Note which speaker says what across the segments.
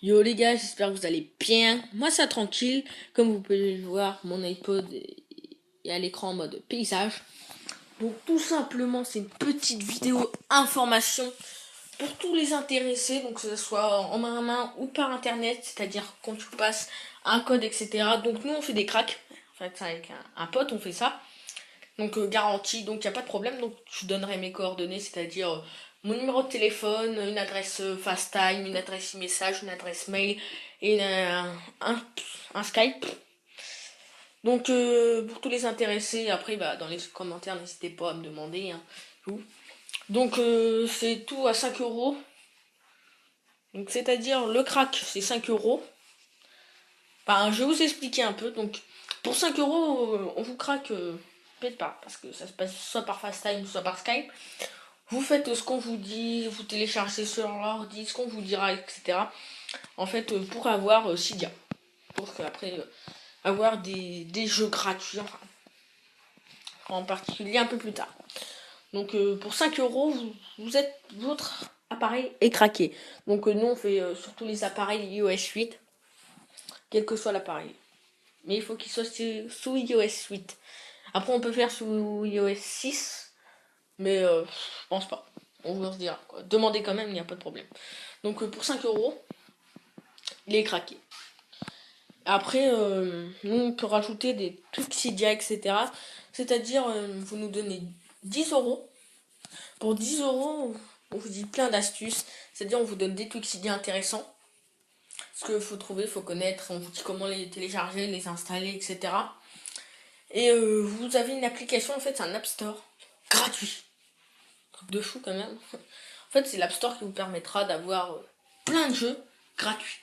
Speaker 1: Yo les gars, j'espère que vous allez bien. Moi ça tranquille. Comme vous pouvez le voir, mon iPod est à l'écran en mode paysage. Donc tout simplement c'est une petite vidéo information pour tous les intéressés. Donc que ce soit en main à main ou par internet. C'est-à-dire quand tu passes un code etc. Donc nous on fait des cracks. En fait avec un pote on fait ça. Donc garantie, donc il n'y a pas de problème. Donc je donnerai mes coordonnées, c'est-à-dire mon numéro de téléphone, une adresse FaceTime, une adresse e-message, une adresse mail et un Skype. Donc pour tous les intéressés, après bah, dans les commentaires n'hésitez pas à me demander. Hein, tout. Donc c'est tout à 5 euros. Donc c'est-à-dire le crack c'est 5 euros. Enfin, je vais vous expliquer un peu. Donc pour 5 euros on vous craque peut-être pas parce que ça se passe soit par FaceTime soit par Skype. Vous faites ce qu'on vous dit, vous téléchargez sur l'ordi, ce qu'on vous dira, etc. En fait, pour avoir Cydia. Pour après avoir des jeux gratuits, enfin, en particulier un peu plus tard. Donc pour 5 euros, votre appareil est craqué. Donc nous, on fait sur tous les appareils iOS 8, quel que soit l'appareil. Mais il faut qu'il soit sous iOS 8. Après, on peut faire sous iOS 6, mais je pense pas. On vous se dira. Quoi. Demandez quand même, il n'y a pas de problème. Donc pour 5 euros, il est craqué. Après, nous, on peut rajouter des trucs Cydia, etc. C'est-à-dire, vous nous donnez 10 euros. Pour 10 euros, on vous dit plein d'astuces. C'est-à-dire, on vous donne des trucs Cydia intéressants. Ce qu'il faut trouver, il faut connaître. On vous dit comment les télécharger, les installer, etc. Et vous avez une application, en fait, c'est un App Store. Gratuit. Truc de fou, quand même. En fait, c'est l'App Store qui vous permettra d'avoir plein de jeux gratuits.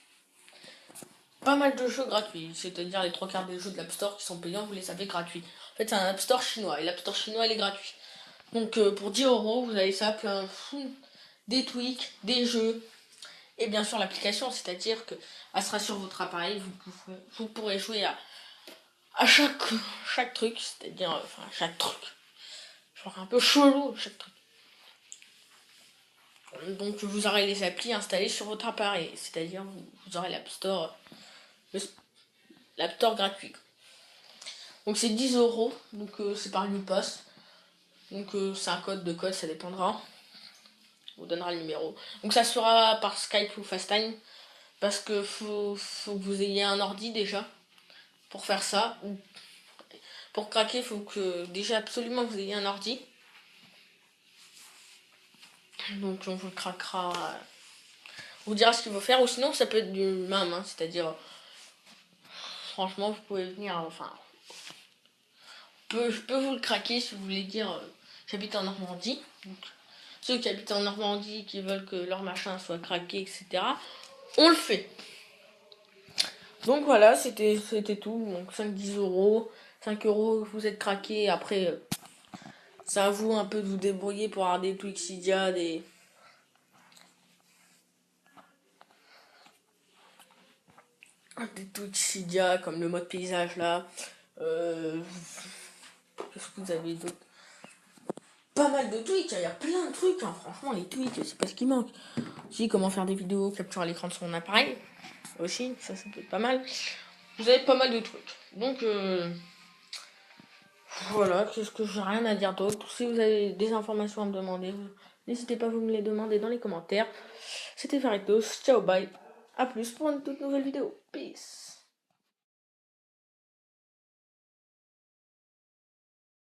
Speaker 1: Pas mal de jeux gratuits, c'est-à-dire les trois quarts des jeux de l'App Store qui sont payants, vous les avez gratuits. En fait, c'est un App Store chinois, et l'App Store chinois, il est gratuit. Donc, pour 10 euros, vous avez ça, plein des tweaks, des jeux, et bien sûr l'application, c'est-à-dire que elle sera sur votre appareil, vous pourrez jouer à chaque truc, c'est-à-dire, enfin, chaque truc. Genre un peu chelou, chaque truc. Donc, vous aurez les applis installées sur votre appareil, c'est-à-dire, vous aurez l'App Store, l'App Store gratuit. Donc c'est 10 euros, donc c'est par Pass. Donc c'est un code, ça dépendra. On vous donnera le numéro. Donc ça sera par Skype ou FaceTime. Parce que faut que vous ayez un ordi déjà pour faire ça. Pour craquer, il faut que déjà absolument vous ayez un ordi. Donc on vous craquera. On vous dira ce qu'il faut faire. Ou sinon ça peut être du même. Hein, c'est-à-dire, franchement, vous pouvez venir. Enfin, je peux vous le craquer si vous voulez dire j'habite en Normandie. Donc, ceux qui habitent en Normandie, qui veulent que leur machin soit craqué, etc. On le fait. Donc voilà, c'était tout. Donc 5-10 euros. 5 euros, vous êtes craqué. Après, c'est à vous un peu de vous débrouiller pour avoir des Twixidia, des Twixidia comme le mode paysage là. Qu'est-ce que vous avez d'autre? Pas mal de tweaks, il y a plein de trucs. Hein. Franchement, les tweaks, c'est pas ce qui manque. Si, comment faire des vidéos, capturer l'écran de son appareil. Aussi, ça peut être pas mal. Vous avez pas mal de trucs. Donc, voilà, qu'est-ce que j'ai rien à dire d'autre. Si vous avez des informations à me demander, n'hésitez pas à vous me les demander dans les commentaires. C'était Faritos, ciao bye. A plus pour une toute nouvelle vidéo. Peace.